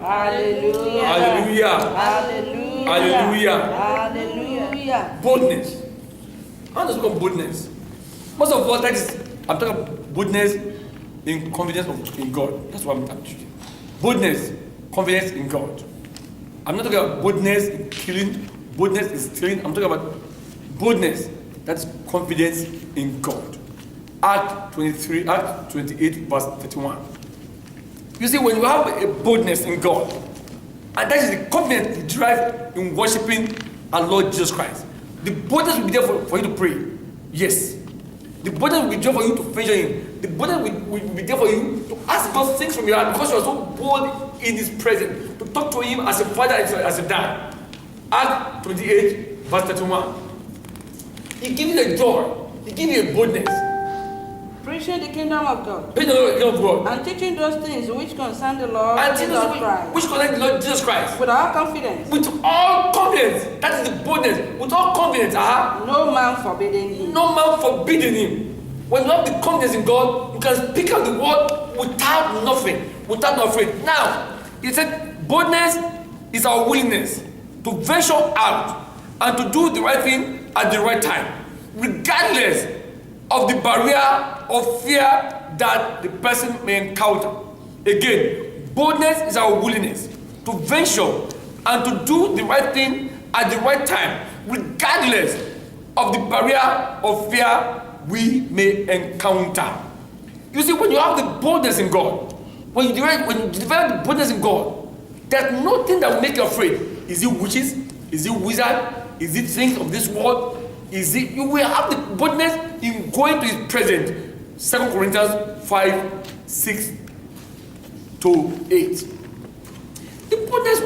Hallelujah. Hallelujah. Hallelujah. Hallelujah. Hallelujah. Boldness. How does it call boldness? Most of all, that is, I'm talking about boldness in confidence in God. That's what I'm teaching. Boldness, confidence in God. I'm not talking about boldness in killing, boldness in stealing. I'm talking about boldness, that's confidence in God. Act 28, verse 31. You see, when you have a boldness in God, and that is the confidence you derive in worshiping our Lord Jesus Christ, the boldness will be there for you to pray. Yes. The boldness will be there for you to venture Him. The boldness will be there for you to ask those things from your heart because you are so bold in His presence, to talk to Him as a father, as a dad. Act 28, verse 31. He gives you a joy. He gives you a boldness. Preaching the kingdom of God. Preaching the kingdom of God. And teaching those things which concern the Lord Jesus Christ. Which concern the Lord Jesus Christ. With all confidence. With all confidence. That is the boldness. With all confidence. No man forbidding Him. No man forbidding Him. When you have the confidence in God, you can speak out the word without nothing. Without no afraid. Now, he said, boldness is our willingness to venture out and to do the right thing at the right time, regardless of the barrier of fear that the person may encounter. Again, boldness is our willingness to venture and to do the right thing at the right time, regardless of the barrier of fear we may encounter. You see, when you have the boldness in God, when you develop the boldness in God, there's nothing that will make you afraid. Is it witches? Is it wizard? Is it things of this world? You will have the boldness in going to His presence. 2 Corinthians 5, 6 to 8. The boldness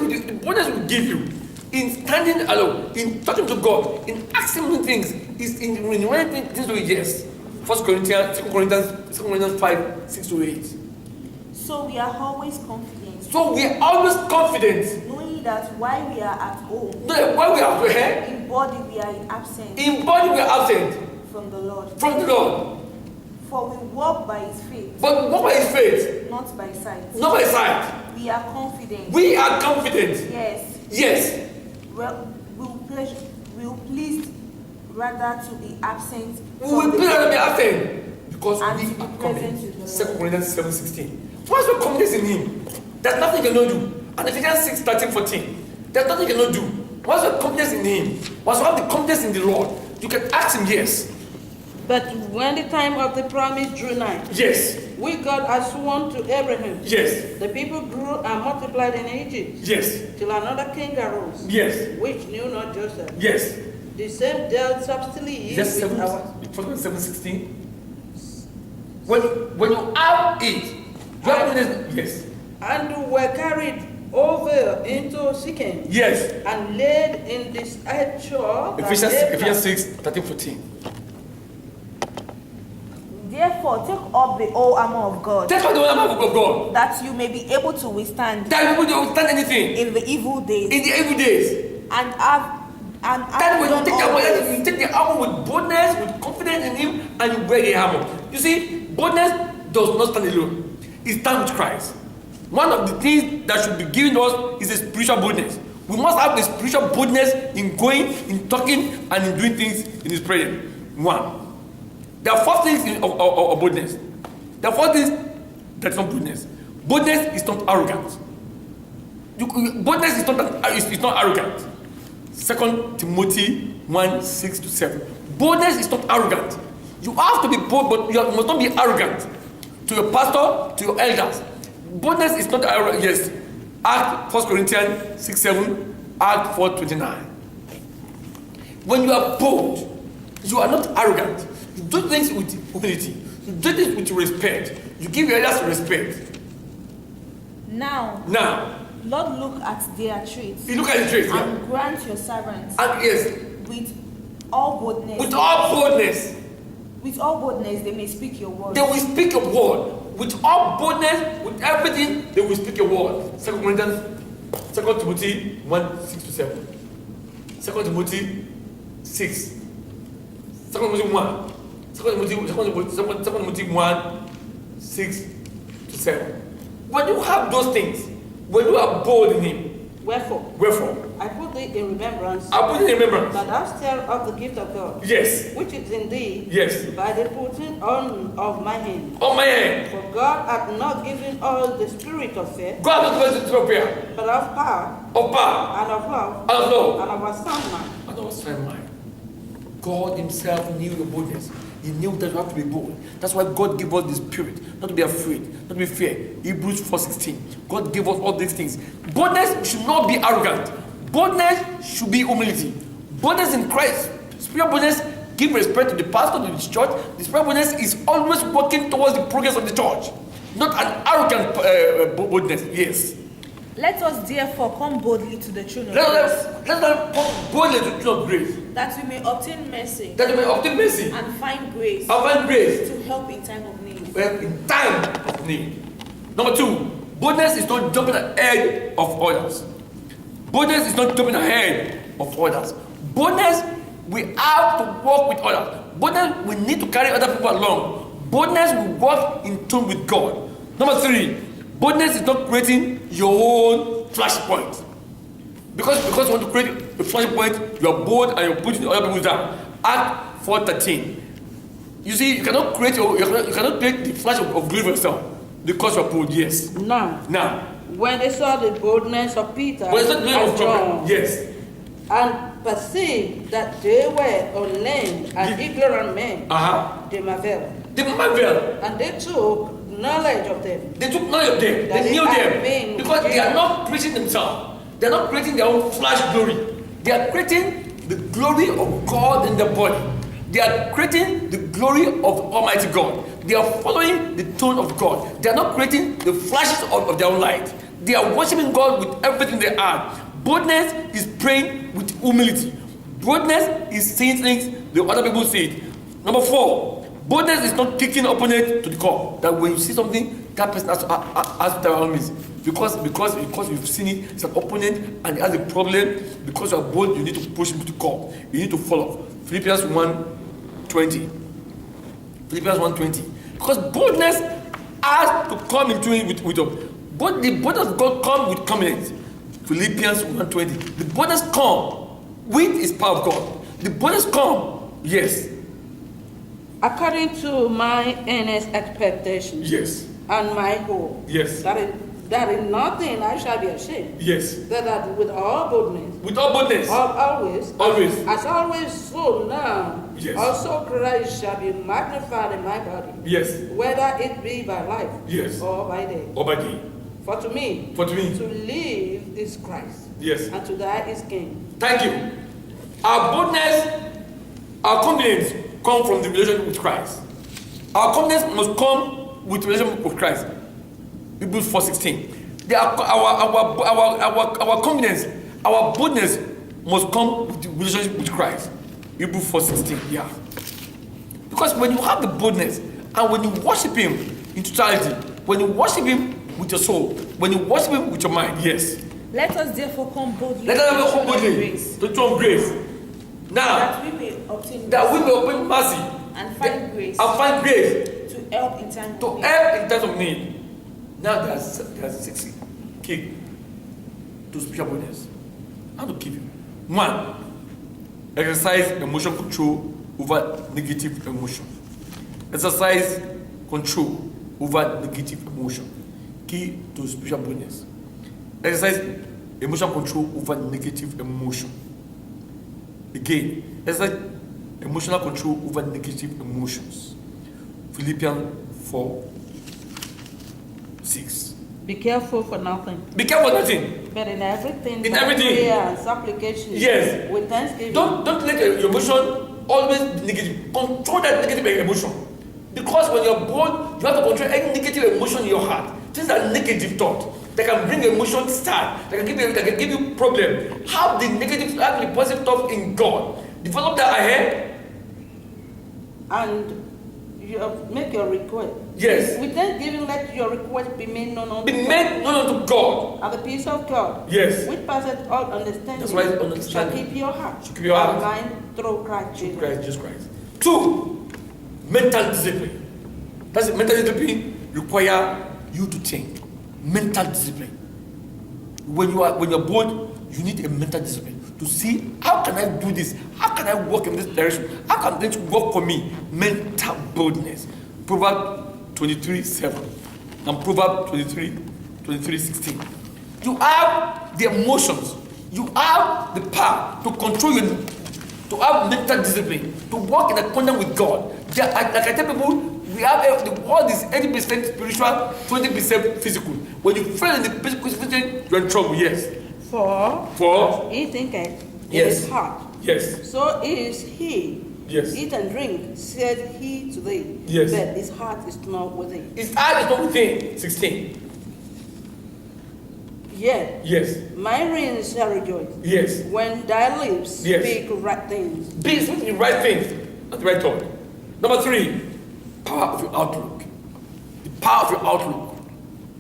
will give you in standing alone, in talking to God, in asking Him things, is in writing things to yes. 2 Corinthians 5, 6 to 8. So we are always confident. So we are always confident. Knowing that while we are at home, while we are here, in body we are in absence. In body we are absent. From the Lord. From the Lord. For we walk by His faith. But we walk by His faith. Not by sight. Not by sight. We are confident. We are confident. Yes. Yes. Well, we will please rather to be absent. We will please rather be absent because and we to are be confident. present. 2 Corinthians 7:16. Once we are confident in Him, there's nothing you cannot do. And Ephesians 6:13-14. There's nothing you cannot do. Once you have confidence in Him, once you have the confidence in the Lord, you can ask Him yes. But when the time of the promise drew nigh, yes, we God has sworn to Abraham. Yes. The people grew and multiplied in Egypt. Yes. Till another king arose. Yes. Which knew not Joseph. Yes. The same dealt subtly Yes, with our 7:16. When you have it, you have yes. And were carried over into Shechem. Yes. And laid in this shore. Ephesians 6:13-14. Therefore, take up the whole armor of God. Take up the whole armor of God. That you may be able to withstand. That you will withstand anything. In the evil days. In the evil days. And have. And that when you take the armor with boldness, with confidence in Him, and you wear the armor. You see, boldness does not stand alone. It stands with Christ. One of the things that should be given to us is a spiritual boldness. We must have the spiritual boldness in going, in talking, and in doing things in His presence. One. There are four things of boldness. There are four things that's not boldness. Boldness is not arrogant. Boldness is not arrogant. 2 Timothy 1:6-7. Boldness is not arrogant. You have to be bold, but you must not be arrogant to your pastor, to your elders. Boldness is not arrogant. Yes. Act 1 Corinthians 6:7, Act 4:29. When you are bold, you are not arrogant. You do things with humility. You do things with respect. You give your elders respect. Now, Lord, look at their traits. You look at the traits, and grant your servants. And yes, with all boldness. With all boldness. With all boldness, they may speak your word. They will speak your word. With all boldness, with everything, they will speak your word. 2 Timothy 1:6-7. 2 Timothy 6. 2 Timothy 1. 2 Timothy 1:6-7. When you have those things, When you are bold in him, Wherefore, I put thee in remembrance I put it in remembrance. that thou stir up the gift of God, Yes. which is in thee, Yes. by the putting on of my hand. On my hand. For God hath not given us the spirit of fear, God has given us the prayer. but of power, Of power. and of love, And of love. and of a sound mind. And of a sound mind. God himself knew your boldness. He knew that you have to be bold. That's why God gave us the spirit, not to be afraid, not to be fear. Hebrews 4:16. God gave us all these things. Boldness should not be arrogant. Boldness should be humility. Boldness in Christ. Spiritual boldness give respect to the pastor, to the church. The spiritual boldness is always working towards the progress of the church, not an arrogant boldness. Yes. Let us therefore come boldly to the throne of Let grace, us come boldly to the throne of grace, that we may obtain mercy that we may obtain mercy and find grace and find grace to help in time of need. in time of need. Number 2, boldness is not jumping ahead of others. Boldness is not jumping ahead of others. Boldness, we have to walk with others. Boldness, we need to carry other people along. Boldness will walk in tune with God. Number 3, boldness is not creating your own flashpoint. Because you want to create a flashpoint, you are bold and you're putting other people down. Act 4:13. You see, you cannot create the flash of glory for yourself because you are bold. Yes. Now, When they saw the boldness of Peter but it's not the and of John, problem. Yes. and perceived that they were unlearned and ignorant men, they marveled. They marvel. And they took knowledge of them. They took knowledge of them. That They knew they them. are men Because they are Jesus. not preaching themselves. They are not creating their own flash glory. They are creating the glory of God in the body. They are creating the glory of Almighty God. They are following the tone of God. They are not creating the flashes of their own light. They are worshiping God with everything they are. Boldness is praying with humility. Boldness is saying things the other people say it. Number 4, boldness is not kicking opponent to the core. That when you see something, that person has to tell enemies. Because you've seen it, it's an opponent and it has a problem. Because you are bold, you need to push him to the core. You need to follow. Philippians 1:20. Philippians 1:20. Because boldness has to come into it with but the boldness of God come with confidence. Philippians 1:20. The boldness come with his power of God. The boldness come, yes. According to my earnest expectation Yes. and my hope, Yes. that in nothing I shall be ashamed, Yes. that with all boldness, With all boldness. always, Always. so now, Yes. also Christ shall be magnified in my body, Yes. whether it be by life Yes. or by death. Or by day. For to me, For to me. to live is Christ, Yes. and to die is gain. Thank you. Our boldness, our confidence come from the relationship with Christ. Our confidence must come with relationship with Christ. Hebrews 4:16. Our confidence, our boldness must come with the relationship with Christ. Hebrews 4:16. Yeah. Because when you have the boldness and when you worship Him in totality, when you worship Him with your soul, when you worship Him with your mind, yes. Let us therefore come boldly Let us to the come throne of boldly grace, to the throne of grace. Now, that we may obtain that we mercy may open mercy and find grace and find grace to help in time to of need. help in times of need. Now there's 6 key to spiritual boldness. How to keep you? 1, exercise emotion control over negative emotion. Exercise control over negative emotion. Key to spiritual boldness. Exercise emotion control over negative emotion. Again, exercise emotional control over negative emotions. Philippians 4:6. Be careful for nothing, Be careful of nothing. but in everything, In by everything. prayer and supplication, Yes. with thanksgiving. Don't let your emotion always be negative. Control that negative emotion. Because when you're bold, you have to control any negative emotion in your heart. These are negative thoughts that can bring emotion sad, that can give you problem. Have the negative, have the positive thought in God. Develop that ahead. And you make your request. Yes. With thanksgiving, let your request be made known unto Be God. made known unto God. And the peace of God, Yes. which passeth all understanding, That's why it's shall understanding. keep your heart Shall keep your heart. and mind through Christ Jesus. Christ, Jesus Christ. 2, mental discipline. That's it. Mental discipline require you to think. Mental discipline. When you're bold, you need a mental discipline to see how can I do this? How can I walk in this direction? How can this work for me? Mental boldness. Proverbs 23:7 and Proverbs 23:16. You have the emotions. You have the power to control your, to have mental discipline, to walk in accordance with God. Like I tell people, we have the world is 80% spiritual, 20% physical. When you fail in the physical, you're in trouble. Yes. For he thinketh in Yes. his heart. Yes. So is he. Yes. Eat and drink, said he to thee. Yes. But his heart is not within. His heart is not within. 16. Yet Yes. my reins shall rejoice. Yes. When thy lips Yes. speak right things. Be speaking the right things. That's the right thought. Number 3, power of your outlook. The power of your outlook.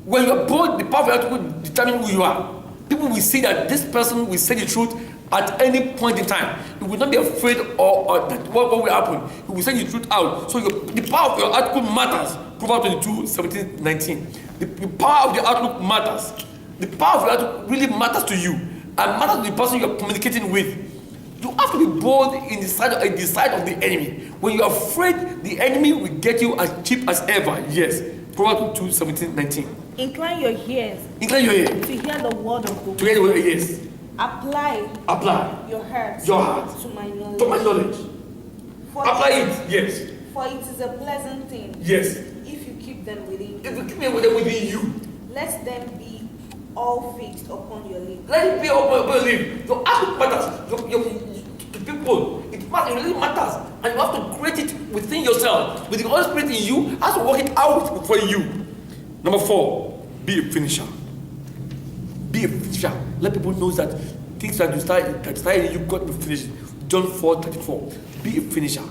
When you're bold, the power of your outlook will determine who you are. People will see that this person will say the truth at any point in time. You will not be afraid or that what will happen. You will say the truth out. So the power of your outlook matters. Proverbs 22:17-19. The power of the outlook matters. The power of your outlook really matters to you and matters to the person you're communicating with. You have to be bold in the side of the enemy. When you're afraid, the enemy will get you as cheap as ever. Yes. Proverbs 2:17-19. Incline your ears Incline your ear. to hear the word of God. To hear the word, yes. Apply Your your heart to my knowledge. to my knowledge. For Apply it, it. Yes. For it is a pleasant thing Yes. if you keep them within If you. you keep me within you, Let them be all fixed upon your lips. let it be upon your life. Your outlook matters. To people, it matters. It really matters, and you have to create it within yourself. With the Holy Spirit in you, has to work it out for you. Number 4, be a finisher. Be a finisher. Let people know that things that you started, you got to finish. John 4:34. Be a finisher.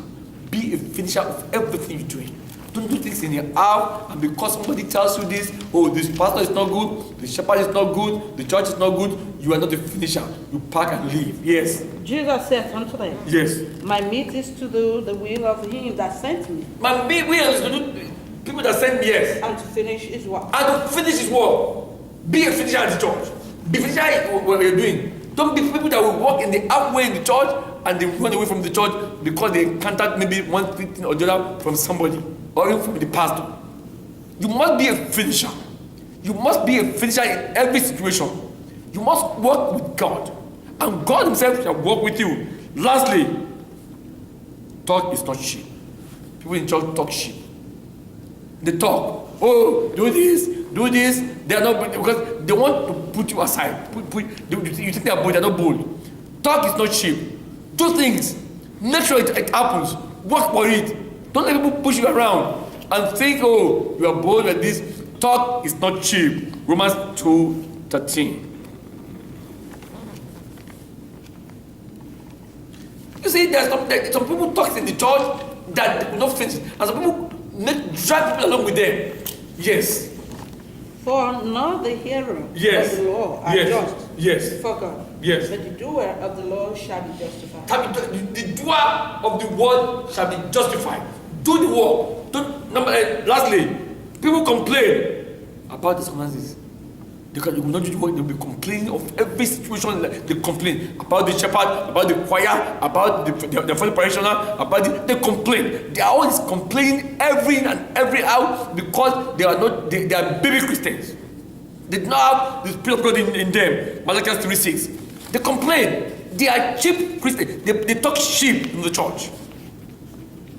Be a finisher of everything you're doing. Don't do things in your half, and because somebody tells you this, oh, this pastor is not good, the shepherd is not good, the church is not good, you are not a finisher. You pack and leave. Yes. Jesus said unto them, Yes. my meat is to do the will of him that sent me, My big will is to do people that send me, yes. and to finish his work. And to finish his work. Be a finisher at the church. Be a finisher in what you're doing. Don't be people that will walk in the halfway in the church and they run away from the church because they encountered maybe one thing or the other from somebody or even from the pastor. You must be a finisher. You must be a finisher in every situation. You must work with God, and God himself shall work with you. Lastly, talk is not cheap. People in church talk cheap. They talk, oh, do this. They are not, because they want to put you aside. You think they are bold, they are not bold. Talk is not cheap. Do things. Make sure it happens. Work for it. Don't let people push you around and think, oh, you are bold like this. Talk is not cheap. Romans 2:13. You see, there's some people talk in the church that they will not finish, and some people drag people along with them. Yes. For not the hearer Yes. of the law are Yes. just Yes. before God, Yes. but the doer of the law shall be justified. The doer of the word shall be justified. Do the work. Lastly, people complain about the circumstances. They will not do the work. They will be complaining of every situation. They complain about the shepherd, about the choir, about the fellow parishioner, they complain. They are always complaining every hour because they are baby Christians. They do not have the Spirit of God in them. Malachi 3:6. They complain. They are cheap Christians. They talk cheap in the church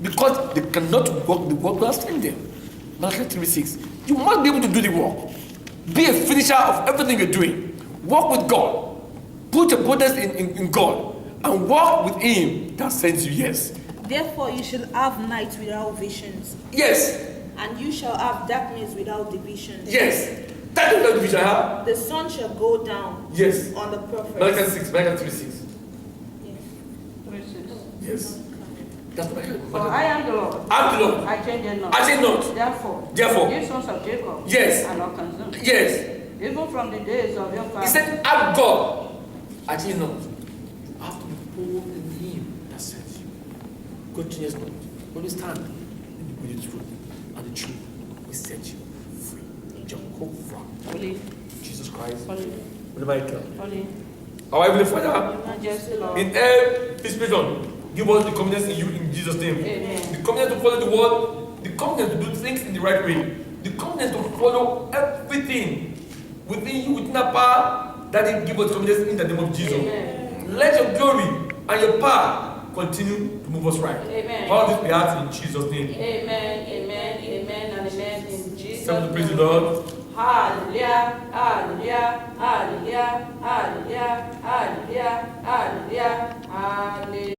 because they cannot work the work God has sent them. Malachi 3:6. You must be able to do the work. Be a finisher of everything you're doing. Walk with God. Put your boldness in God and walk with Him that sends you. Yes. Therefore you shall have night without visions, Yes. and you shall have darkness without division. Yes. That is what we shall have. The sun shall go down Yes. on the prophets. Malachi 3:6. Yes. Yes. That's what For I am the Lord. I'm the Lord. I change it not. I change not. Therefore, ye sons of Jacob Yes. are not consumed. Yes. Even from the days of your He father. said, I'm God. I change not. You have to be bold in Him that sends you. God changes not. Always stand with the truth, and the truth will set you free. Jehovah. Believe. Jesus Christ. Believe. Whenever I can. Holy. Our Heavenly Father, Majesty, Lord. in every situation, give us the confidence in you in Jesus' name. Amen. The confidence to follow the word, the confidence to do things in the right way, the confidence to follow everything within you, within our power, that it give us confidence in the name of Jesus. Amen. Let your glory and your power continue to move us right. Amen. All this we ask in Jesus' name. Amen, amen, amen, and amen in Jesus' Come to name. praise the Lord. Hallelujah, hallelujah, hallelujah, hallelujah, hallelujah, hallelujah, hallelujah.